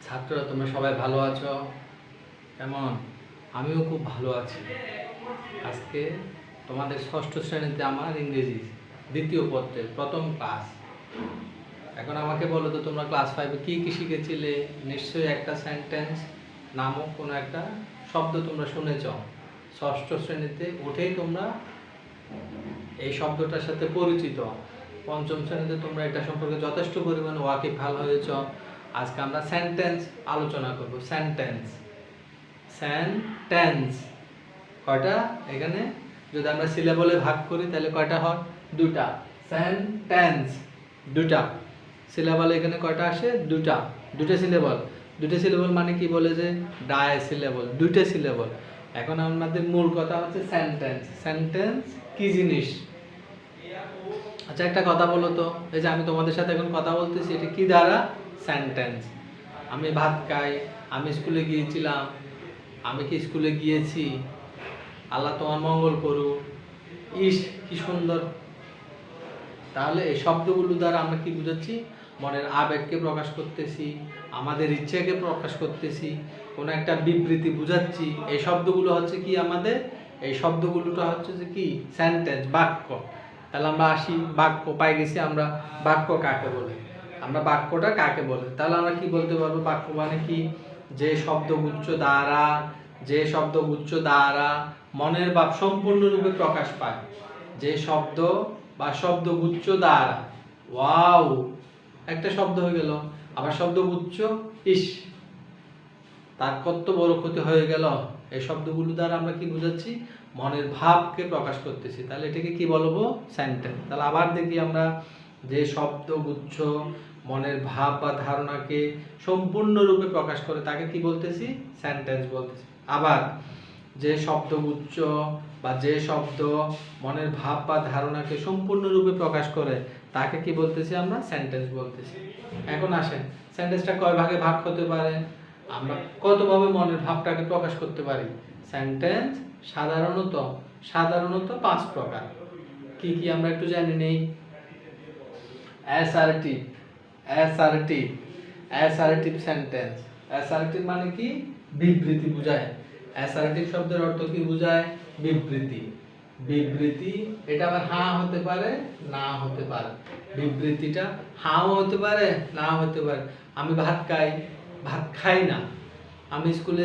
ছাত্ররা তোমরা সবাই ভালো আছো? কেমন? আমিও খুব ভালো আছি। আজকে তোমাদের ষষ্ঠ শ্রেণীতে আমার ইংরেজি দ্বিতীয় পত্রের প্রথম ক্লাস। এখন আমাকে বলো তো, তোমরা ক্লাস 5-এ কী কী শিখেছিলে? নিশ্চয়ই একটা সেন্টেন্স নামক কোনো একটা শব্দ তোমরা শুনেছ। ষষ্ঠ শ্রেণীতে উঠেই তোমরা এই শব্দটার সাথে পরিচিত। পঞ্চম শ্রেণীতে তোমরা এটা সম্পর্কে যথেষ্ট পরিমাণে ওয়াকিবহাল হয়েছ। আজকে আমরা সেন্টেন্স আলোচনা করব। সেন্টেন্স সেন্টেন্স কয়টা? এখানে যদি আমরা সিলেবলে ভাগ করি তাহলে কয়টা হয়? দুটা। সেন্টেন্স দুটা সিলেবল। এখানে কয়টা আসে? দুটা। দুটো সিলেবল। দুটো সিলেবল মানে কি বলে যে ডাই সিলেবল, দুটো সিলেবল। এখন আমাদের মূল কথা হচ্ছে সেন্টেন্স। সেন্টেন্স কি জিনিস? আচ্ছা, একটা কথা বলো তো, এই যে আমি তোমাদের সাথে এখন কথা বলতেছি, এটা কি দ্বারা? সেন্টেন্স। আমি ভাত খাই, আমি স্কুলে গিয়েছিলাম, আমি কি স্কুলে গিয়েছি, আল্লাহ তোমার মঙ্গল করুক, ইস কি সুন্দর। তাহলে এই শব্দগুলো দ্বারা আমরা কি বুঝাচ্ছি? মনের আবেগকে প্রকাশ করতেছি, আমাদের ইচ্ছাকে প্রকাশ করতেছি, কোনো একটা বিবৃতি বুঝাচ্ছি। এই শব্দগুলো হচ্ছে কি আমাদের? এই শব্দগুলোটা হচ্ছে যে কি? সেন্টেন্স, বাক্য। তাহলে আমরা আসি, বাক্য পাই গেছি আমরা। বাক্য কাকে বলে? আমরা বাক্যটা কাকে বলে? তাহলে আমরা কি বলতে পারবো? বাক্য মানে কি? যে শব্দগুচ্ছ দ্বারা মনের ভাব সম্পূর্ণরূপে প্রকাশ পায়। যে শব্দ বা শব্দগুচ্ছ দ্বারা, ওয়াও একটা শব্দ হয়ে গেল। আবার শব্দগুচ্ছ, ইস তার কত বড় ক্ষতি হয়ে গেল। এই শব্দগুলো দ্বারা আমরা কি বুঝাচ্ছি? মনের ভাবকে প্রকাশ করতেছি। তাহলে এটাকে কি বলবো? সেন্টেন্স। তাহলে আবার দেখি আমরা, যে শব্দগুচ্ছ মনের ভাব বা ধারণাকে সম্পূর্ণরূপে প্রকাশ করে তাকে কি বলতেছি? সেন্টেন্স বলতেছি। আবার যে শব্দগুচ্ছ বা যে শব্দ মনের ভাব বা ধারণাকে সম্পূর্ণরূপে প্রকাশ করে তাকে কি বলতেছি? আমরা সেন্টেন্স বলতেছি। এখন আসেন, সেন্টেন্সটা কয় ভাগে ভাগ হতে পারে? আমরা কতভাবে মনের ভাবটাকে প্রকাশ করতে পারি? সেন্টেন্স সাধারণত 5 প্রকার। কি কি আমরা একটু জানি নেই। Assertive sentence. অ্যাসার্টিভ মানে কি? বিবৃতি বোঝায়। অ্যাসার্টিভ শব্দের অর্থ কি বোঝায়? বিবৃতি। এটা আবার হ্যাঁ হতে পারে, না হতে পারে। বিবৃতিটা হাও হতে পারে, না হতে পারে। আমি ভাত খাই না। আমি স্কুলে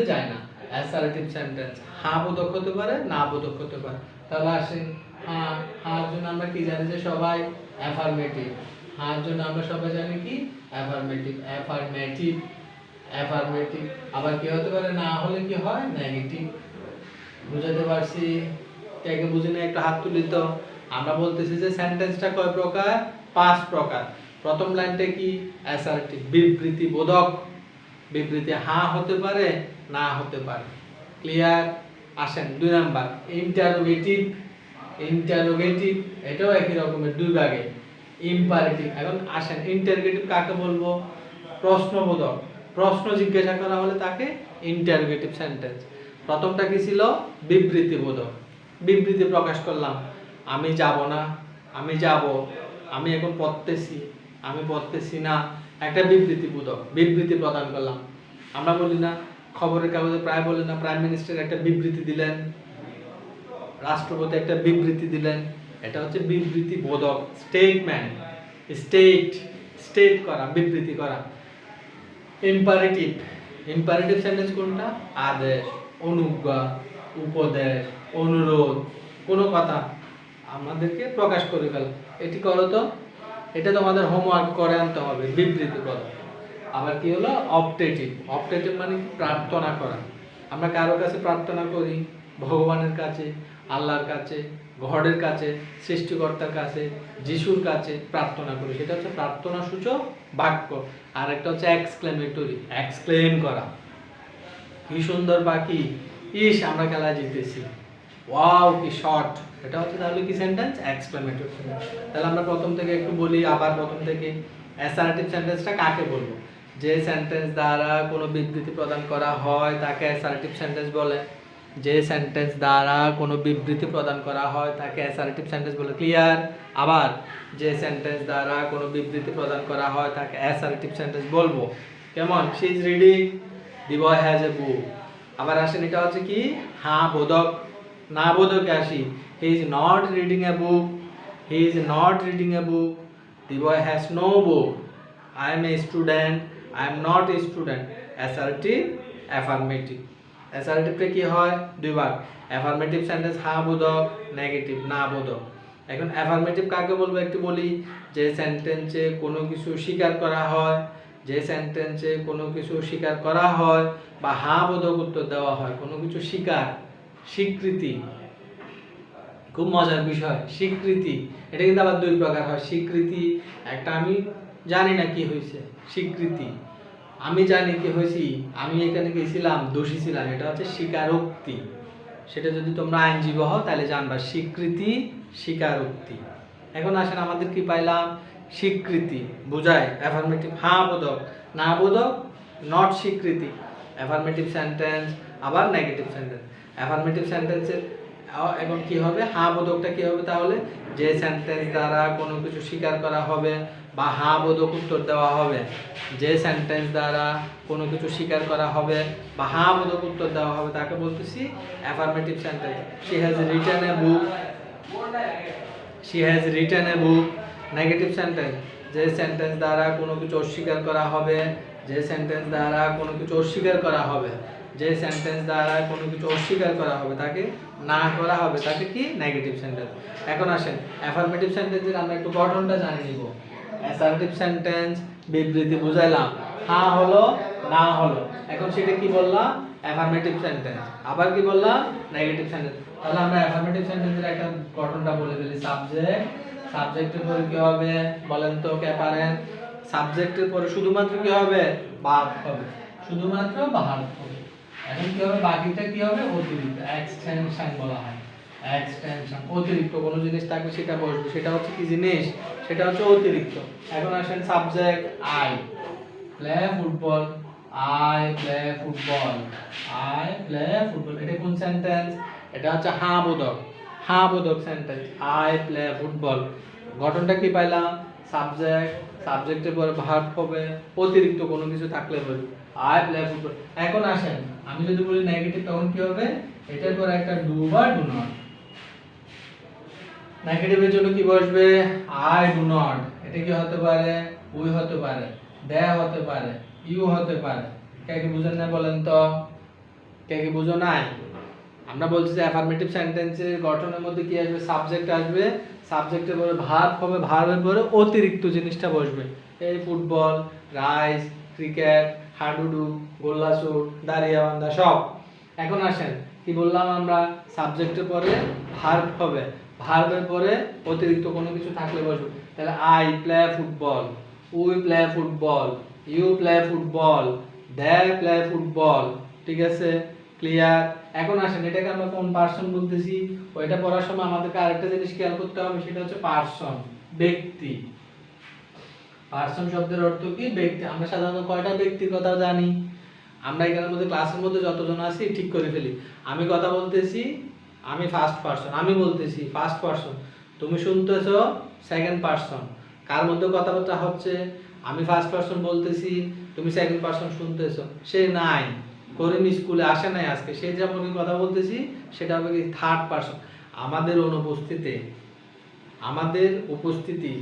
যাই না। অ্যাসার্টিভ সেন্টেন্স হ্যাঁ বোধক হতে পারে, না বোধক হতে পারে। তাহলে আসেন, হাঁর জন্য আমরা কি জানি? যে সবাই অ্যাফার্মেটিভ। হাঁর জন্য আমরা সবাই জানি কি? অ্যাফার্মেটিভ। আবার কি হতে পারে? না হলে কি হয়? নেগেটিভ। বুঝাতে পারছি? কে কে বুঝি না একটু হাত তুলি তো। আমরা বলতেছি যে সেন্টেন্সটা কয় প্রকার? 5 প্রকার। প্রথম লাইনটা কি? অ্যাসার্টিভ, বিবৃতি বোধক। বিবৃতি হ্যাঁ হতে পারে, না হতে পারে। ক্লিয়ার? আসেন 2 নাম্বার, ইন্টারোগেটিভ। এটাও একই রকমের, 2 ভাগে। ইম্পারেটিভ। এখন আসেন, ইন্টারোগেটিভ কাকে বলবো? প্রশ্নবোধক। প্রশ্ন জিজ্ঞাসা করা হলে তাকে ইন্টারোগেটিভ সেন্টেন্স। প্রথমটা কি ছিল? বিবৃতিবোধক। বিবৃতি প্রকাশ করলাম, আমি যাব না, আমি যাব, আমি এখন পড়তেছি, আমি পড়তেছি না। একটা বিবৃতিবোধক, বিবৃতি প্রদান করলাম। আমরা বলি না, খবরের কাগজে প্রায় বলি না, প্রাইম মিনিস্টার একটা বিবৃতি দিলেন, রাষ্ট্রপতি একটা বিবৃতি দিলেন। এটা হচ্ছে বিবৃতিবোধক। স্টেটমেন্ট, স্টেট করা, বিবৃতি করা। ইম্পারেটিভ সেন্টেন্স কোনটা? আদেশ, অনুজ্ঞা, উপদেশ, অনুরোধ, কোনো কথা আমাদেরকে প্রকাশ করে ফেল, এটি করো তো। এটা তোমাদের হোমওয়ার্ক করে আনতে হবে, বিবৃতি প্রদান। আবার কি হলো? অপটেটিভ মানে প্রার্থনা করা। আমরা কারো কাছে প্রার্থনা করি? ভগবানের কাছে, আল্লাহর কাছে, গডের কাছে, সৃষ্টিকর্তার কাছে, যিশুর কাছে প্রার্থনা করি। সেটা হচ্ছে প্রার্থনা সূচক বাক্য। আর একটা হচ্ছে এক্সক্লেমেটরি, এক্সক্লেম করা, কি সুন্দর বাকি, ইস আমরা খেলায় জিতেছি, ওয়াও কি শট। এটা হচ্ছে তাহলে কি সেন্টেন্স? Exclamatory sentence. তাহলে আমরা প্রথম থেকে একটু বলি, আবার প্রথম থেকে। অ্যাসার্টিভ সেন্টেন্সটা কাকে বলবো? যে সেন্টেন্স দ্বারা কোনো বিবৃতি প্রদান করা হয় তাকে অ্যাসার্টিভ সেন্টেন্স বলে। যে সেন্টেন্স দ্বারা কোনো বিবৃতি প্রদান করা হয় তাকে অ্যাসার্টিভ সেন্টেন্স বলে। ক্লিয়ার? আবার যে সেন্টেন্স দ্বারা কোনো বিবৃতি প্রদান করা হয় তাকে অ্যাসার্টিভ সেন্টেন্স বলবো। কেমন? She is reading, the boy has a book. আবার আসেন, এটা হচ্ছে কি হ্যাঁ বোধক, না বোধকে আসি। He is not reading a book, he is not reading a book, the boy has no book, I am a student, I am not a student. Assertive, affirmative. অ্যাসার্টিভটা কি হয়? দুইবার। অ্যাফার্মেটিভ সেন্টেন্স হ্যাঁ বোধক, নেগেটিভ না বোধক। এখন affirmative কাকে বলবো একটু বলি। যে সেন্টেন্সে কোনো কিছু স্বীকার করা হয়, যে সেন্টেন্সে কোনো কিছু স্বীকার করা হয় বা হ্যাঁ বোধক উত্তর দেওয়া হয়, কোনো কিছু স্বীকার, স্বীকৃতি। খুব মজার বিষয়, স্বীকৃতি। এটা কিন্তু আবার দুই প্রকার হয়। স্বীকৃতি একটা, আমি জানি না কি হয়েছে, স্বীকৃতি। আমি জানি কি হয়েছি, আমি এখানে গেছিলাম, দোষী ছিলাম, এটা হচ্ছে স্বীকারোক্তি। সেটা যদি তোমরা আইনজীবী হও তাহলে জানবা, স্বীকৃতি, স্বীকারোক্তি। এখন আসেন, আমাদের কি পাইলাম? স্বীকৃতি বোঝায় অ্যাফার্মেটিভ হ্যাঁ বোধক, না বোধক নট স্বীকৃতি। অ্যাফার্মেটিভ সেন্টেন্স আবার নেগেটিভ সেন্টেন্স। অ্যাফার্মেটিভ সেন্টেন্সের এবং কি হবে? হ্যাঁ বোধকটা কি হবে তাহলে? যে সেন্টেন্স দ্বারা কোনো কিছু স্বীকার করা হবে বা হ্যাঁ বোধক উত্তর দেওয়া হবে, যে সেন্টেন্স দ্বারা কোনো কিছু স্বীকার করা হবে বা হ্যাঁ বোধক উত্তর দেওয়া হবে তাকে বলতেছি affirmative sentence. She has written A book, she has written A book. Negative sentence, যে সেন্টেন্স দ্বারা কোনো কিছু অস্বীকার করা হবে, যে সেন্টেন্স দ্বারা কোনো কিছু অস্বীকার করা হবে, যে সেন্টেন্স দ্বারা কোনো কিছু অস্বীকার করা হবে তাকে না করা হবে তাকে কি? Negative sentence. এখন আসেন অ্যাফার্মেটিভ সেন্টেন্সের আমরা একটু গঠনটা জানি নিব। অ্যাসার্টিভ সেন্টেন্স বিবৃতি বুঝাইলাম, হ্যাঁ হলো না হলো। এখন সেটা কি বললাম? Affirmative sentence. আবার কি বললাম? Negative sentence. তাহলে আমরা অ্যাফার্মেটিভ সেন্টেন্সের একটা গঠনটা বলে দিলি। সাবজেক্ট, সাবজেক্টের পরে কি হবে বলেন তো কে পারেন? সাবজেক্টের পরে শুধুমাত্র কি হবে? ভার্ব হবে, শুধুমাত্র ভার্ব হবে। এখন কি হবে? বাকিটা কি হবে? অতিরিক্ত, এক্সটেনশন বলা হয়। এক্সটেনশন, অতিরিক্ত কোনো জিনিস থাকবে সেটা বসবে, সেটা হচ্ছে কি জিনিস? সেটা হচ্ছে অতিরিক্ত। এখন আসেন subject I play football, I play football, I play football. এটা কোন সেন্টেন্স? এটা হচ্ছে হ্যাঁ বোধক, হ্যাঁ বোধক সেন্টেন্স। I play football. গঠনটা কি পাইলাম? সাবজেক্ট, সাবজেক্টের পরে ভার্ব হবে, অতিরিক্ত কোনো কিছু থাকলে বলবো আই প্লে ফুটবল। এখন আসেন, আমি যদি বলি নেগেটিভ তখন কি হবে? এটার পরে একটা ডু বা ডু নট। নেগেটিভের জন্য কি বসবে? I do not. এটা কি হতে পারে? উই হতে পারে, দে হতে পারে, ইউ হতে পারে। কে কি বুঝেন না বলেন তো? কে কি বুঝো নাই? আমরা বলছি যে অ্যাফার্মেটিভ সেন্টেন্সের গঠনের মধ্যে কি আসবে? সাবজেক্ট আসবে, সাবজেক্টের পরে ভার্ব হবে, ভার্বের পরে অতিরিক্ত জিনিসটা বসবে। এই ফুটবল, রাইস, ক্রিকেট, হাডুডু, গোল্লা শুট, দাঁড়িয়া বান্ধা সব। এখন আসেন, কি বললাম আমরা? সাবজেক্টের পরে ভার্ব হবে, ভার্বের পরে অতিরিক্ত কোনো কিছু থাকলে বসবে। তাহলে I play football, we play football, you play football, they play football. ঠিক আছে? ক্লিয়ার? এখন আসেন, এটাকে আমরা কোন পার্সন বলতেছি? ওইটা পড়ার সময় আমাদেরকে আরেকটা জিনিস খেয়াল করতে হবে, সেটা হচ্ছে পার্সন, ব্যক্তি। পার্সন শব্দের অর্থ কি? ব্যক্তি। আমরা সাধারণত কয়টা ব্যক্তির কথা জানি? আমরা এখানের মধ্যে ক্লাসের মধ্যে যতজন আছি ঠিক করে ফেলি। আমি কথা বলতেছি, আমি ফার্স্ট পার্সন, আমি বলতেছি ফার্স্ট পার্সন, তুমি শুনতেছো সেকেন্ড পার্সন। কার মধ্যে কথাবার্তা হচ্ছে? আমি ফার্স্ট পার্সন বলতেছি, তুমি সেকেন্ড পার্সন শুনতেছো। সে নাই, করিম স্কুলে আসে নাই আজকে, সে যেমন কথা বলতেছি সেটা হবে কি? Third person. আমাদের অনুপস্থিতি, আমাদের উপস্থিতি,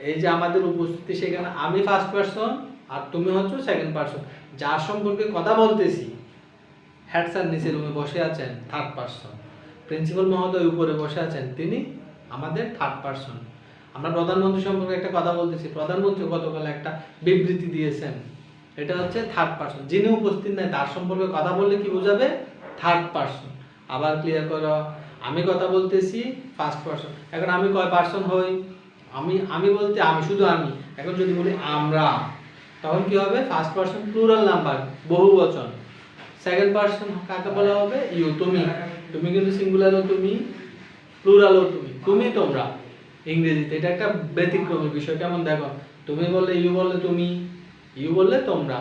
এই যে আমাদের উপস্থিতি, সেখানে আমি ফার্স্ট পার্সন আর তুমি হচ্ছে সেকেন্ড পার্সন। যার সম্পর্কে কথা বলতেছি, হেড স্যার নিচে রুমে বসে আছেন, থার্ড পার্সন। প্রিন্সিপাল মহোদয় উপরে বসে আছেন, তিনি আমাদের থার্ড পার্সন। আমরা প্রধানমন্ত্রী সম্পর্কে একটা কথা বলতেছি, প্রধানমন্ত্রী গতকাল একটা বিবৃতি দিয়েছেন, এটা হচ্ছে থার্ড পার্সন। যিনি উপস্থিত নাই তার সম্পর্কে কথা বললে কি বোঝাবে? Third person. আবার ক্লিয়ার করো, আমি কথা বলতেছি ফার্স্ট পার্সন। এখন আমি কয় পার্সন হই? আমি বলতে আমি, শুধু আমি। এখন যদি বলি আমরা, তখন কি হবে? ফার্স্ট পার্সন প্লুরাল নাম্বার, বহুবচন। সেকেন্ড পার্সন কাকে বলা হবে? ইউ, তুমি। তুমি কিন্তু সিঙ্গুলারও তুমি, প্লুরালও তুমি, তুমি তোমরা ইংরেজিতে। এটা একটা ব্যতিক্রমী বিষয়। কেমন দেখো, তুমি বললে ইউ, বললে তুমি, ইউ বললে তোমরা,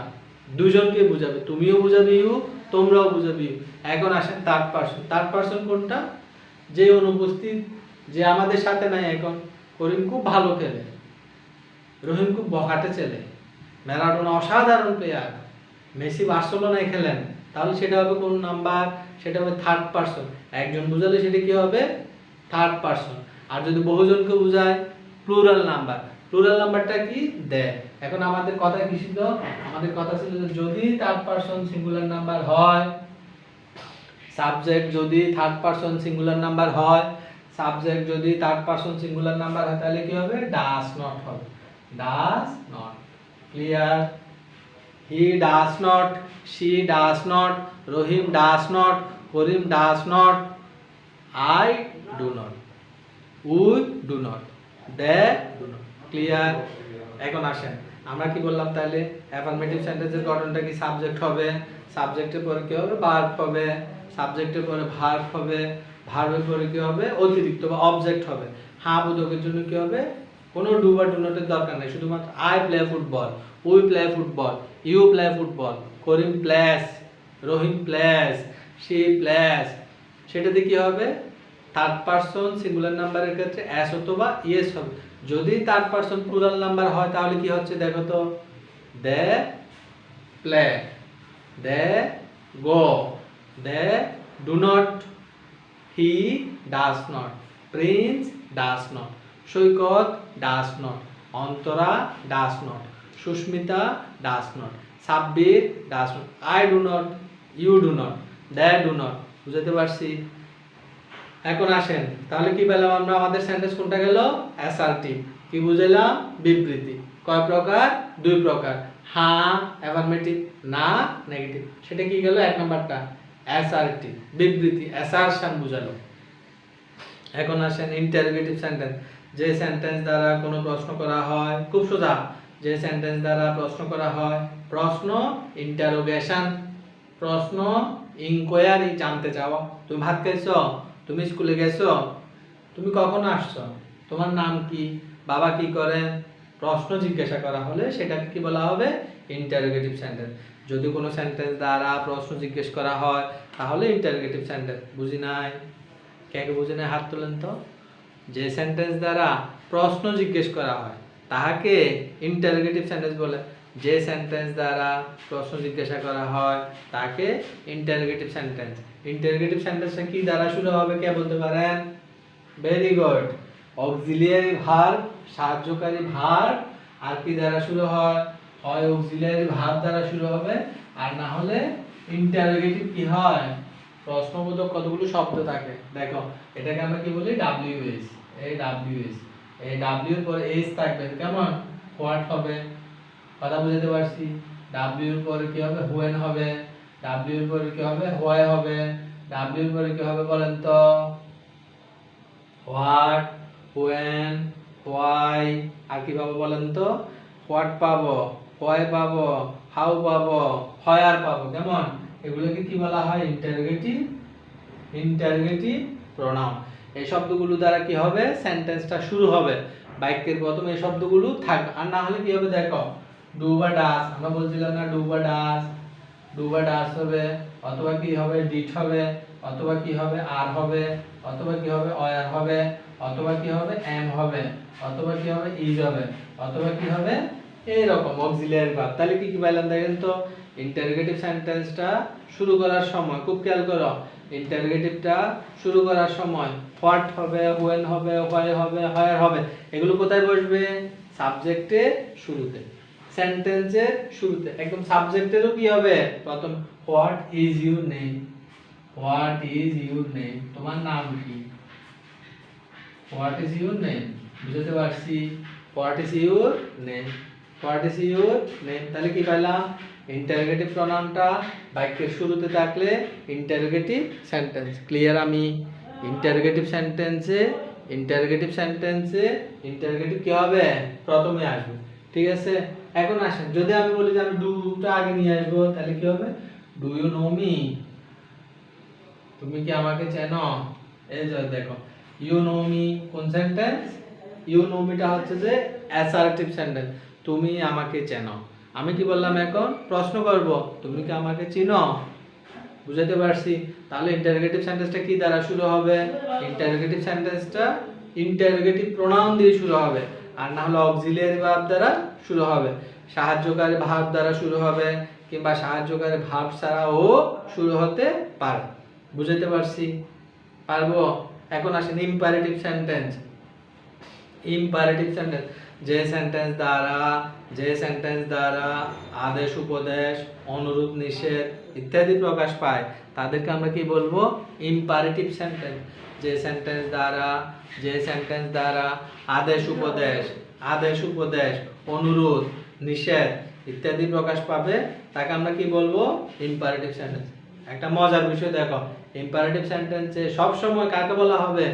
দুজনকে বোঝাবে। তুমিও বোঝাবে ইউ, তোমরাও বুঝাবি। এখন আসেন থার্ড পারসন। থার্ড পারসন কোনটা? যে অনুপস্থিত, যে আমাদের সাথে নাই এখন। করিম খুব ভালো খেলে, রহিম খুব বখাটে ছেলে, ম্যারাডোনা অসাধারণ প্লেয়ার, মেসি বার্সেলোনায় খেলেন, তাহলে সেটা হবে কোন নাম্বার? সেটা হবে থার্ড পারসন। একজন বুঝালে সেটা কি হবে? Third person. আর যদি বহুজনকে বোঝায়, প্লুরাল নাম্বার। প্লুরাল নাম্বারটা কি? দে। এখন আমাদের কথা কি ছিল? আমাদের কথা ছিল যে যদি থার্ড পারসন সিঙ্গুলার নাম্বার হয়, সাবজেক্ট যদি থার্ড পারসন সিঙ্গুলার নাম্বার হয়, সাবজেক্ট যদি থার্ড পারসন সিঙ্গুলার নাম্বার হয়, তাহলে কি হবে? ডাস নট হবে। Does not. Clear? He does not, she does not, Rahim does not, Karim does not, I do not, we do not, they do not. Clear? এখন আসেন আমরা কি বললাম তাহলে? অ্যাফার্মেটিভ সেন্টেন্সের গঠনটা কি? সাবজেক্ট হবে, সাবজেক্টের পরে কি হবে? ভার্ব হবে, সাবজেক্টের পরে ভার্ব হবে, ভার্বের পরে কি হবে? অতিরিক্ত বা অবজেক্ট হবে। হ্যাঁ বোধকের জন্য কি হবে? কোনো ডু বা ডু নটের দরকার নেই, শুধুমাত্র I play football, we play football, you play football, Karim plays, Rahim plays, she plays. সেটাতে কি হবে? থার্ড পারসন সিঙ্গুলার নাম্বারের ক্ষেত্রে এস অথবা ইয়েস হবে। যদি থার্ড পারসন প্লুরাল নাম্বার হয় তাহলে কি হচ্ছে দেখো তো? They play, they go, they do not, he does not, Prince does not, Saikat does not, Antara does not, Sushmita does not, Sabbir does not, I do not, you do not, they do not. বুঝতে পারছি? এখন আসেন তাহলে কি পেলাম আমরা? আমাদের সেন্টেন্স কোনটা গেল? অ্যাসার্টিভ। কি বুঝাইলাম? বিবৃতি। কয় প্রকার? দুই প্রকার। হ্যাঁ অ্যাফার্মেটিভ, না নেগেটিভ। সেটা কি গেল? এক নাম্বারটা অ্যাসার্টিভ, বিবৃতি, অ্যাসারশন বুঝালো। এখন আসেন ইন্টারোগেটিভ সেন্টেন্স। যে সেন্টেন্স দ্বারা কোনো প্রশ্ন করা হয়, খুব সোজা। যে সেন্টেন্স দ্বারা প্রশ্ন করা হয়, প্রশ্ন ইন্টারোগেশন, প্রশ্ন ইনকোয়ারি, জানতে চাওয়া। তুমি ভাত খাইছো? তুমি স্কুলে গেছো? তুমি কখন আসছো? তোমার নাম কি? বাবা কি করেন? প্রশ্ন জিজ্ঞাসা করা হলে সেটাকে কি বলা হবে? Interrogative sentence. যদি কোনো সেন্টেন্স দ্বারা প্রশ্ন জিজ্ঞেস করা হয় তাহলে ইন্টারোগেটিভ সেন্টেন্স। বুঝি নাই? কে কে বুঝি নাই হাত তোলেন তো। যে সেন্টেন্স দ্বারা প্রশ্ন জিজ্ঞেস করা হয় তাহাকে ইন্টারোগেটিভ সেন্টেন্স বলে। যে সেন্টেন্স দ্বারা প্রশ্ন জিজ্ঞাসা করা হয় তাকে ইন্টারোগেটিভ সেন্টেন্স। ইন্টারোগেটিভ সেন্টেন্সটা কি দ্বারা শুরু হবে কে বলতে পারেন? Very good. অক্সিলিয়ারি ভার্ব, সাহায্যকারী ভার্ব। আর কি দ্বারা শুরু হয়? হয় অক্সিলিয়ারি ভার্ব দ্বারা শুরু হবে, আর না হলে ইন্টারোগেটিভ কি হয়? প্রশ্নবোধক কতগুলো শব্দ থাকে দেখো, এটাকে আমরা কি বলি? ডাব্লিউএস। এই ডাব্লিউএস, এই ডাব্লিউ এর পরে এস থাকবে, কেমন? হোয়াট হবে। কথা বুঝতে পারছি? ডাব্লিউ এর পরে কি হবে? হোয়েন হবে। ডাব্লিউ এর পরে কি হবে? হোয়াই হবে। ডাব্লিউ এর পরে কি হবে বলেন তো? What, when, why. আর কি পাবো বলেন তো? হোয়াট পাবো, হোয়াই পাবো, হাউ পাবো, হোয়ার পাবো, কেমন? এগুলোকে কি বলা হয়? Interrogative, interrogative pronoun. এই শব্দগুলো দ্বারা কি হবে? সেন্টেন্সটা শুরু হবে। বাক্যের প্রথমে এই শব্দগুলো থাকবে। আর না হলে কি হবে দেখো, ডু বা ডাস, আমরা বলছিলাম না ডু বা ডাস, ডু বা ডাস হবে, অথবা কি হবে? ডিড হবে, অথবা কি হবে? আর হবে, অথবা কি হবে? অয়ার হবে, অথবা কি হবে? এম হবে, অথবা কি হবে? ইজ হবে, অথবা কি হবে? এই রকম অক্সিলিয়ারি ভার্ব। তাহলে কি কি পাইলাম দেখেন তো? ইন্টারোগেটিভ সেন্টেন্সটা শুরু করার সময় খুব খেয়াল করো, ইন্টারোগেটিভটা শুরু করার সময় হোয়াট হবে, হোয়েন হবে, হোয়াই হবে, হোয়ার হবে। এগুলো কোথায় বসবে? সাবজেক্টের শুরুতে, সেন্টেন্সের শুরুতে। একদম সাবজেক্টেরও কি হবে? প্রথম what is your name, what is your name, তোমার নাম কি? What is your name. বুঝতে পারছি? What is your name, what is your name. তাহলে কি পাইলাম? ইন্টারোগেটিভ প্রোনাউনটা বাক্যের শুরুতে থাকলে ইন্টারোগেটিভ সেন্টেন্স। ক্লিয়ার? আমি ইন্টারোগেটিভ সেন্টেন্সে, ইন্টারোগেটিভ সেন্টেন্সে ইন্টারোগেটিভ কি হবে? প্রথমে আসবে। ঠিক আছে? এখন আসেন যদি আমি বলি যে আমি ডুটা আগে নিয়ে আসবো, তাহলে কি হবে? ডু ইউ নো মি, তুমি কি আমাকে চেনো? এই যে দেখো, ইউ নো মি কোন সেন্টেন্স? ইউ নো মিটা হচ্ছে যে অ্যাসার্টিভ সেন্টেন্স। তুমি আমাকে চেনো। আমি কি বললাম এখন? প্রশ্ন করব, তুমি কি আমাকে চিনো? বুঝাতে পারছি? তাহলে ইন্টারোগেটিভ সেন্টেন্সটা কি দ্বারা শুরু হবে? ইন্টারোগেটিভ সেন্টেন্সটা ইন্টারোগেটিভ প্রোনাউন দিয়ে শুরু হবে, আর না হলে অক্সিলিয়ারি ভার্ব দ্বারা শুরু হবে, সাহায্যকারী ভার্ব দ্বারা শুরু হবে, কিংবা সাহায্যকারী ভার্ব ছাড়াও শুরু হতে পারে। বুঝাতে পারছি? পারবো? এখন আসেন ইম্পারেটিভ সেন্টেন্স। ইম্পারেটিভ সেন্টেন্স যে সেন্টেন্স দ্বারা আদেশ, উপদেশ, অনুরোধ, নিষেধ ইত্যাদি প্রকাশ পায় তাদেরকে আমরা কি বলবো? Imperative sentence. যে সেন্টেন্স দ্বারা আদেশ উপদেশ, অনুরোধ, নিষেধ ইত্যাদি প্রকাশ পাবে তাকে আমরা কি বলবো? Imperative sentence. একটা মজার বিষয় দেখো, ইম্পারেটিভ সেন্টেন্সে সব সময় কাকে বলা হবে?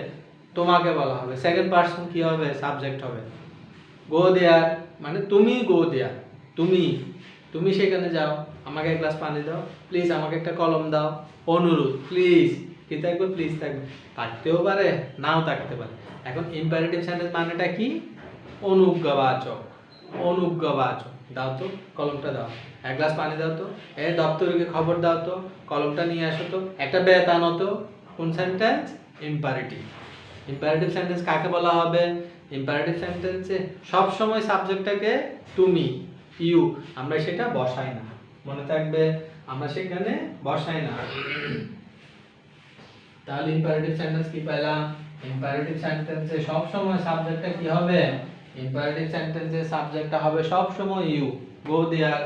তোমাকে বলা হবে। সেকেন্ড পারসন কি হবে? সাবজেক্ট হবে। গো দেয়ার মানে তুমি, গো দেয়ার তুমি সেখানে যাও, আমাকে এক গ্লাস পানি দাও, প্লিজ আমাকে একটা কলম দাও, অনুরোধ, প্লিজ কি থাকবে? প্লিজ থাকবে, থাকতেও পারে নাও থাকতে পারে। এখন ইম্পারেটিভ সেন্টেন্স মানেটা কি? অনুজ্ঞাবাচক। দাও তো কলমটা দাও, এক গ্লাস পানি দাও তো, দপ্তরকে খবর দাও তো, কলমটা নিয়ে আসো তো, একটা বেত আনো তো। কোন সেন্টেন্স? ইম্পারেটিভ। ইম্পারেটিভ সেন্টেন্স কাকে বলা হবে? ইম্পারেটিভ সেন্টেন্সে সব সময় সাবজেক্টটাকে তুমি, ইউ, আমরা সেটা বসাই না, মনে থাকবে, আমরা সেখানে বসাই না। তাহলে ইম্পারেটিভ সেন্টেন্স কি পেলাম? ইম্পারেটিভ সেন্টেন্সে সব সময় সাবজেক্টটা কি হবে? ইম্পারেটিভ সেন্টেন্সে সাবজেক্টটা হবে সব সময় you. Go there,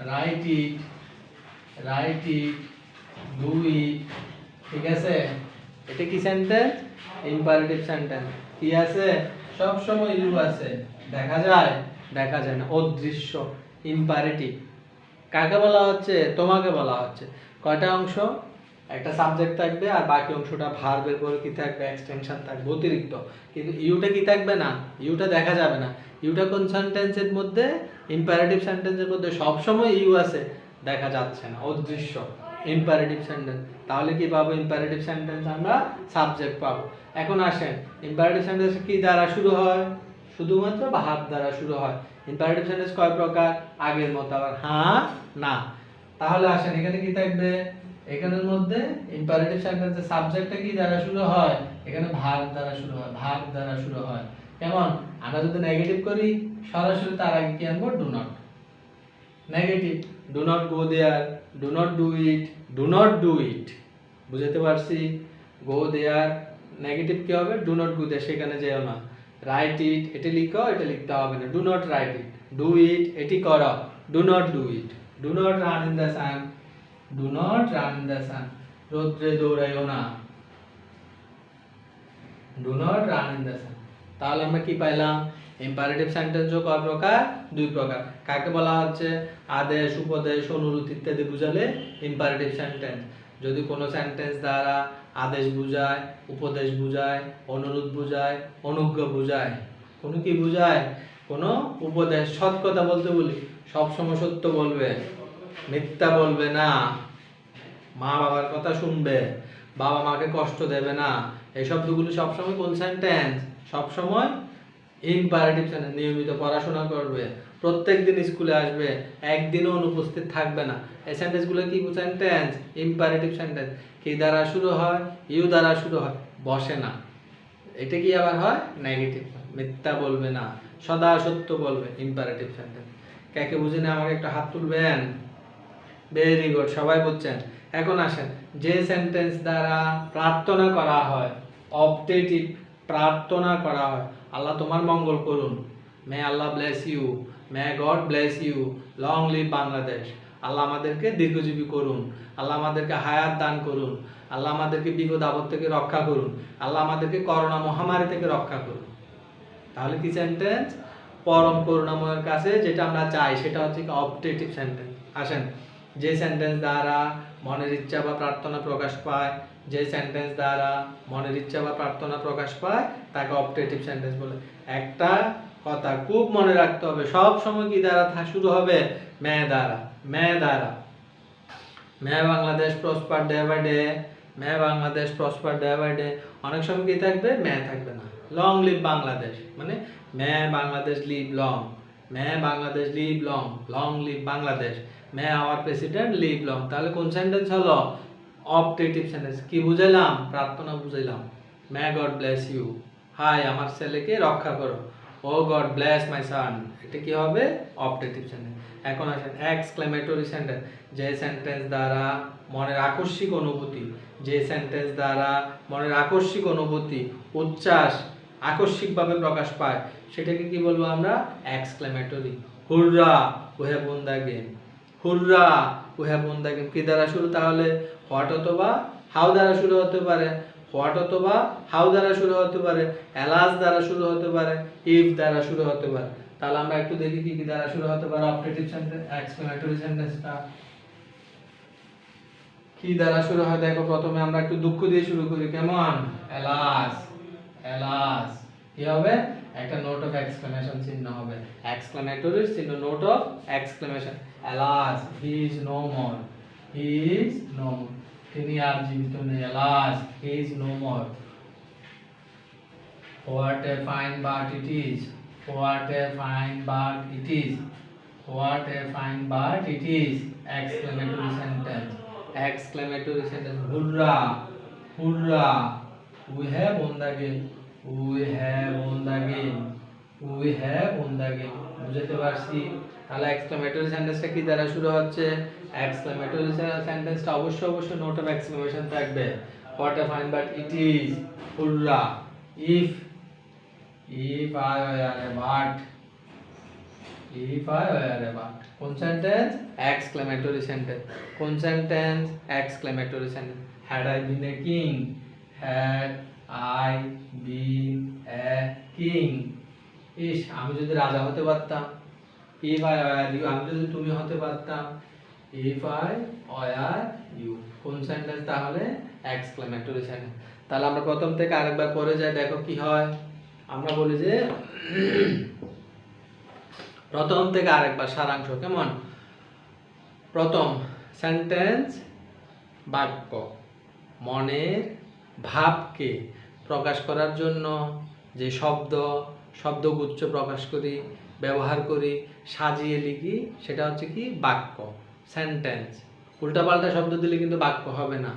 write it, do it. ঠিক আছে? এটা কি সেন্টেন্স? Imperative sentence. কি আছে? সব সময় ইউ আছে। দেখা যায় না, অদৃশ্য। ইম্পারেটিভ কাকে বলা হচ্ছে? তোমাকে বলা হচ্ছে। কয়টা অংশ? একটা সাবজেক্ট থাকবে আর বাকি অংশটা ভার্বের পরে কি থাকবে? এক্সটেনশন থাকবে, অতিরিক্ত। কিন্তু ইউটা কি থাকবে না? ইউটা দেখা যাবে না। ইউটা কোন সেন্টেন্সের মধ্যে? ইম্পারেটিভ সেন্টেন্সের মধ্যে সব সময় ইউ আছে, দেখা যাচ্ছে না, অদৃশ্য। Imperative sentence. তাহলে কি পাবো? ইম্পারেটিভ সেন্টেন্স আমরা সাবজেক্ট পাবো। এখন আসেন, ইম্পারেটিভ সেন্টেন্স কি দ্বারা শুরু হয়? শুধুমাত্র ভার্ব দ্বারা শুরু হয়। ইম্পারেটিভ সেন্টেন্স কয় প্রকার? আগের মতো, আবার হ্যাঁ, না। তাহলে আসেন, এখানে কি থাকবে? এখানের মধ্যে ইম্পারেটিভ সেন্টেন্সের সাবজেক্টটা কি দ্বারা শুরু হয়? এখানে ভার্ব দ্বারা শুরু হয়। কেমন? আমরা যদি নেগেটিভ করি, সরাসরি তার আগে কি আনবো? Do not. Negative, do not go there, do not do it. বুঝতে পারছি? গো দেয়ার নেগেটিভ কি হবে? ডু নট গো দেয়ার, সেখানে যেও না। রাইট ইট, এটা লিখো, এটা লিখতে হবে না, do not right it. Do ইট, এটি করো, do not do it. Do not run in the sun, রোদ্রে দৌড়াইও না, do not run in the sun. তাহলে আমরা কি পাইলাম? ইম্পারেটিভ সেন্টেন্সও কয় প্রকার? দুই প্রকার। কাকে বলা হচ্ছে? আদেশ, উপদেশ, অনুরোধ ইত্যাদি বুঝালে ইম্পারেটিভ সেন্টেন্স। যদি কোনো সেন্টেন্স দ্বারা আদেশ বুঝায়, উপদেশ বুঝায়, অনুরোধ বুঝায়, অনুজ্ঞা বুঝায়, কোনো কি বুঝায়? কোনো উপদেশ, সৎ কথা বলতে বলি, সবসময় সত্য বলবে, মিথ্যা বলবে না, মা বাবার কথা শুনবে, বাবা মাকে কষ্ট দেবে না, এই শব্দগুলো সবসময় কোন সেন্টেন্স? সবসময় ইম্পারেটিভ সেন্টেন্স। নিয়মিত পড়াশোনা করবে, প্রত্যেকদিন স্কুলে আসবে, একদিনও অনুপস্থিত থাকবে না। এই সেন্টেন্সগুলো কি সেন্টেন্স? Imperative sentence. কি দ্বারা শুরু হয়? ইউ দ্বারা শুরু হয়, বসে না। এটা কি আবার হয়? নেগেটিভ। মিথ্যা বলবে না, সদা সত্য বলবে, ইম্পারেটিভ সেন্টেন্স। কে বুঝে না আমাকে একটা হাত তুলবেন? ভেরি গুড, সবাই বুঝছেন। এখন আসেন, যে সেন্টেন্স দ্বারা প্রার্থনা করা হয়, অপটেটিভ, প্রার্থনা করা হয়, আল্লাহ তোমার মঙ্গল করুন, may Allah bless you, may God bless you, long live Bangladesh, Allah আমাদেরকে দীর্ঘজীবী করুন, আল্লাহ আমাদেরকে হায়াত দান করুন, আল্লাহ আমাদেরকে বিপদ আপদ থেকে রক্ষা করুন, আল্লাহ আমাদেরকে করোনা মহামারী থেকে রক্ষা করুন। তাহলে কি সেন্টেন্স? পরম করুণাময়ের কাছে যেটা আমরা চাই সেটা হচ্ছে অপটেটিভ সেন্টেন্স। আসেন, যে সেন্টেন্স দ্বারা মনের ইচ্ছা বা প্রার্থনা প্রকাশ পায়, যে সেন্টেন্স দ্বারা মনের ইচ্ছা বা প্রার্থনা প্রকাশ পায় তাকে অপটেটিভ সেন্টেন্স বলে। একটা কথা খুব মনে রাখতে হবে, সব সময় কি দ্বারা শুরু হবে? মে দ্বারা। May Bangladesh prosper day by day, may Bangladesh prosper day by day. অনেক সময় কি থাকবে? মে থাকবে না। লং লিভ বাংলাদেশ মানে may Bangladesh live long, may Bangladesh live long, long live Bangladesh. May our president live long. তাহলে কোন সেন্টেন্স হলো? Optative sentence. কি বুঝাইলাম? প্রার্থনা বুঝাইলাম। মে গড ব্লেস ইউ, হাই আমার ছেলেকে রক্ষা করো। ও গড ব্লেস মাই সান, এটা কি হবে? Optative sentence. এখন আসেন এক্সক্লেমেটরি সেন্টেন্স। যে সেন্টেন্স দ্বারা মনের আকস্মিক অনুভূতি, যে সেন্টেন্স দ্বারা মনের আকস্মিক অনুভূতি, উচ্ছ্বাস আকস্মিকভাবে প্রকাশ পায়, সেটাকে কি বলবো আমরা? Exclamatory. হুররা we have won the game, হুররা we have won the game. কি দ্বারা শুরু তাহলে? হোয়াট অথবা হাউ দ্বারা শুরু হতে পারে, হোয়াট অথবা হাউ দ্বারা শুরু হতে পারে, অ্যালাস দ্বারা শুরু হতে পারে, ইফ দ্বারা শুরু হতে পারে। তাহলে আমরা একটু দেখি কি কি দ্বারা শুরু হতে পারে অপটেটিভ সেন্টেন্স, এক্সক্লেমেটরি সেন্টেন্সটা কি দ্বারা শুরু হয়। দেখো প্রথমে আমরা একটু দুঃখ দিয়ে শুরু করি। কেমন? অ্যালাস, অ্যালাস কি হবে? একটা নোট অফ এক্সক্লেমেশন চিহ্ন হবে। এক্সক্লেমেটরি চিহ্ন, note of exclamation. Alas he is no more, he is no more, তিনি আর জীবিত নেই। Alas he is no more. What a fine bird it is, what a fine bird it is, what a fine bird it is. Exclamatory sentence, exclamatory sentence. Hurrah, hurrah, we have won the game, we have won the game, we have won the game. বুঝতে পারছি? তাহলে exclamatory সেন্টেন্সটা কি দ্বারা শুরু হচ্ছে? Exclamatory সেন্টেন্সটা অবশ্যই নোট অফ এক্সক্লেমেশন থাকবে। What a fine bird it is, hurrah. If I were a bird, if I were a bird. কোন সেন্টেন্স? Exclamatory sentence. কোন sentence? Exclamatory sentence. Had I been a king, had I been a king. ইস, আমি যদি রাজা হতে পারতাম। If I were you, আমি যদি তুমি হতে পারতাম। If I were you. কোন সেন্টেন্স তাহলে? Exclamatory sentence. তাহলে আমরা প্রথম থেকে আরেকবার পড়ে যাই, দেখো কি হয়। আমরা বলি যে প্রথম থেকে আরেকবার সারাংশ। কেমন? প্রথম সেন্টেন্স বাক্য মনের ভাবকে প্রকাশ করার জন্য যে শব্দগুচ্ছ প্রকাশ করি, ব্যবহার করি, সাজিয়ে লিখি, সেটা হচ্ছে কি? বাক্য, সেন্টেন্স। উল্টাপাল্টা শব্দ দিলে কিন্তু বাক্য হবে না।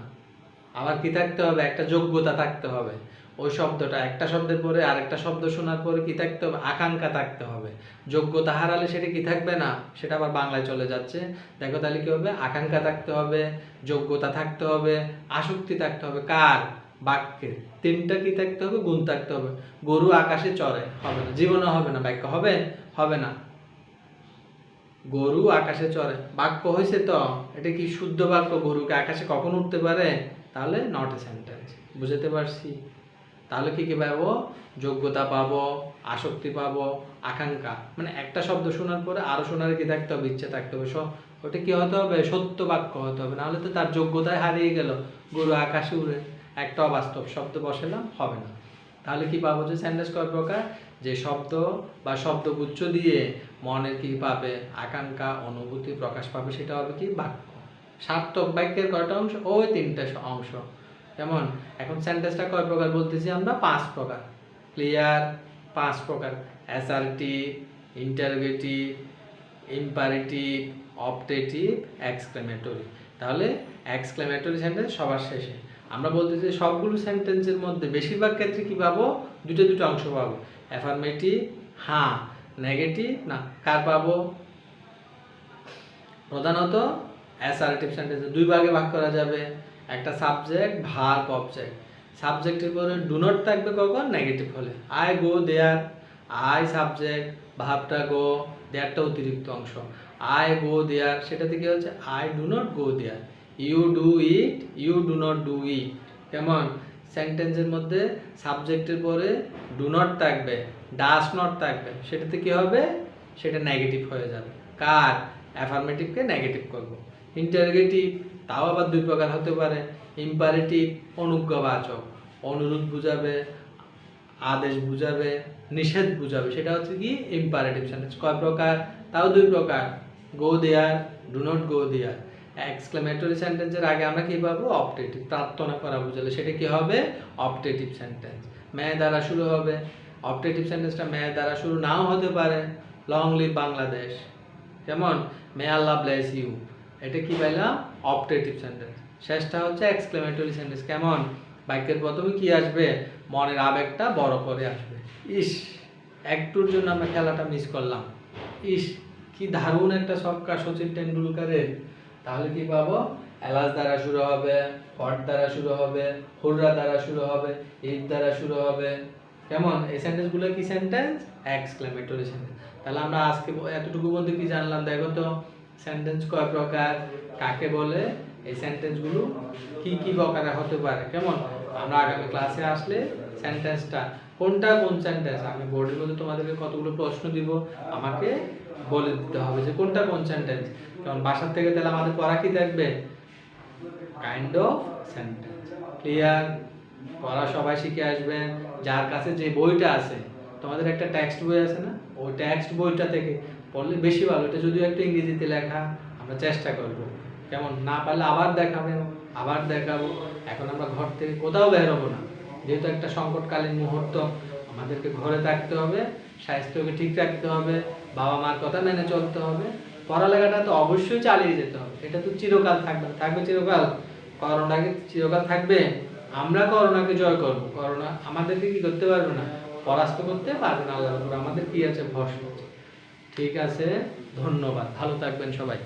আবার কি থাকতে হবে? একটা যোগ্যতা থাকতে হবে। ওই শব্দটা একটা শব্দের পরে আরেকটা শব্দ শোনার পরে কি থাকতে হবে? আকাঙ্ক্ষা থাকতে হবে। যোগ্যতা হারালে সেটা কি থাকবে না, সেটা আবার বাংলায় চলে যাচ্ছে। দেখো তাহলে কি হবে? আকাঙ্ক্ষা থাকতে হবে, যোগ্যতা থাকতে হবে, আসক্তি থাকতে হবে। কার? বাক্যের। তিনটা কি থাকতে হবে? গুণ থাকতে হবে। গরু আকাশে চড়ে, হবে না, জীবনে হবে না। বাক্য হবে? হবে না। গরু আকাশে চড়ে বাক্য হয়েছে তো, এটা কি শুদ্ধ বাক্য? গরুকে আকাশে কখন উঠতে পারে? তাহলে নট এ সেন্টেন্স। বুঝতে পারছি? তাহলে কি কি পাবো? যোগ্যতা পাবো, আসক্তি পাবো, আকাঙ্ক্ষা। মানে একটা শব্দ শোনার পরে আরো শোনার কি থাকতে হবে? ইচ্ছে থাকতে হবে। ওটা কি হতে হবে? সত্য বাক্য হতে হবে, নাহলে তো তার যোগ্যতায় হারিয়ে গেল। গরু আকাশে উড়ে, একটা অবাস্তব শব্দ বসালাম, হবে না। তাহলে কি পাবো? যে সেন্টেন্স কয় প্রকার? যে শব্দ বা শব্দগুচ্ছ দিয়ে মনের কি পাবে? আকাঙ্ক্ষা, অনুভূতি প্রকাশ পাবে, সেটা হবে কি? বাক্য। সার্থক বাক্যের কয়টা অংশ? ওই তিনটা অংশ। কেমন? এখন সেন্টেন্সটা কয় প্রকার বলতেছি আমরা? 5 প্রকার। ক্লিয়ার? 5 প্রকার। Assertive, interrogative, imperative, optative, exclamatory. তাহলে এক্সক্লেমেটরি সেন্টেন্স সবার শেষে। আমরা বলতেছি সবগুলো সেন্টেন্সের মধ্যে বেশিরভাগ ক্ষেত্রে কি পাবো? দুটো অংশ পাবো। অ্যাফার্মেটিভ হ্যাঁ, নেগেটিভ না। কার পাবো? প্রধানত অ্যাসার্টিভ সেন্টেন্স দুই ভাগে ভাগ করা যাবে। একটা সাবজেক্ট, ভার্ব, অবজেক্ট। সাবজেক্টের পরে ডু নট থাকবে কখন? নেগেটিভ হলে। I go there, I subject, ভার্বটা গো, দেয়ারটা অতিরিক্ত অংশ। আই গো দেয়ার, সেটাতে কি হচ্ছে? I do not go there. You do it, you do not do it. কেমন? সেন্টেন্সের মধ্যে সাবজেক্টের পরে ডু নট থাকবে, ডাস নট থাকবে, সেটাতে কি হবে? সেটা নেগেটিভ হয়ে যাবে। কার? অ্যাফার্মেটিভকে নেগেটিভ করব। ইন্টারোগেটিভ তাও আবার দুই প্রকার হতে পারে। ইম্পারেটিভ অনুজ্ঞাবাচক, অনুরোধ বুঝাবে, আদেশ বুঝাবে, নিষেধ বুঝাবে, সেটা হচ্ছে কি? Imperative sentence. কয় প্রকার? তাও দুই প্রকার। Go there, do not go there. Exclamatory সেন্টেন্সের আগে আমরা কি পাবো? অপটেটিভ, প্রার্থনা করা বুঝালে সেটা কি হবে? Optative sentence. মে দ্বারা শুরু হবে। অপটেটিভ সেন্টেন্সটা মে দ্বারা শুরু নাও হতে পারে। লং লিভ বাংলাদেশ, কেমন? মে আল্লাহ ব্লেস ইউ, এটা কি পাইলাম? Optative sentence. শেষটা হচ্ছে এক্সক্লেমেটরি সেন্টেন্স। কেমন? বাক্যের প্রথমে কি আসবে? মনের আবেগটা বড় করে আসবে। ইস, একটুর জন্য আমরা খেলাটা মিস করলাম। ইস, কি দারুণ একটা ছক্কা সচিন টেন্ডুলকারের। তাহলে কি পাবো? এলাচ দ্বারা শুরু হবে, হট দ্বারা শুরু হবে, হুররা দ্বারা শুরু হবে, ঈদ দ্বারা শুরু হবে। কেমন? এই সেন্টেন্সগুলো কি সেন্টেন্স? Exclamatory sentence. তাহলে আমরা আজকে এতটুকু মধ্যে কি জানলাম? দেখো তো, সেন্টেন্স কয় প্রকার, কাকে বলে, এই সেন্টেন্সগুলো কি কি প্রকারে হতে পারে। কেমন? আমরা আগামী ক্লাসে আসলে সেন্টেন্সটা কোনটা কোন সেন্টেন্স, আমি বোর্ডের মধ্যে তোমাদেরকে কতগুলো প্রশ্ন দিব, আমাকে বলে দিতে হবে যে কোনটা কোন সেন্টেন্স। কারণ বাসার থেকে তাহলে আমাদের পড়া কি থাকবে? Kind of sentence. ক্লিয়ার? পড়া সবাই শিখে আসবেন। যার কাছে যে বইটা আছে, তোমাদের একটা টেক্সট বই আছে না, ওই টেক্সট বইটা থেকে পড়লে বেশি ভালো। এটা যদিও একটা ইংরেজিতে লেখা, আমরা চেষ্টা করব। কেমন? না পারলে আবার দেখাবেন, আবার দেখাবো। এখন আমরা ঘর থেকে কোথাও বের হবো না, যেহেতু একটা সংকটকালীন মুহূর্ত। আমাদেরকে ঘরে থাকতে হবে, স্বাস্থ্যকে ঠিক রাখতে হবে, বাবা মার কথা মেনে চলতে হবে। পড়ালেখাটা তো অবশ্যই চালিয়ে যেতে হবে, এটা তো চিরকাল থাকবে, থাকবে চিরকাল। করোনাকে চিরকাল থাকবে। আমরা করোনাকে জয় করব, করোনা আমাদেরকে কি করতে পারবে না, পরাস্ত করতে পারবে না। আল্লাহর উপর আমাদের কি আছে? ভরসা আছে। ঠিক আছে, ধন্যবাদ, ভালো থাকবেন সবাই।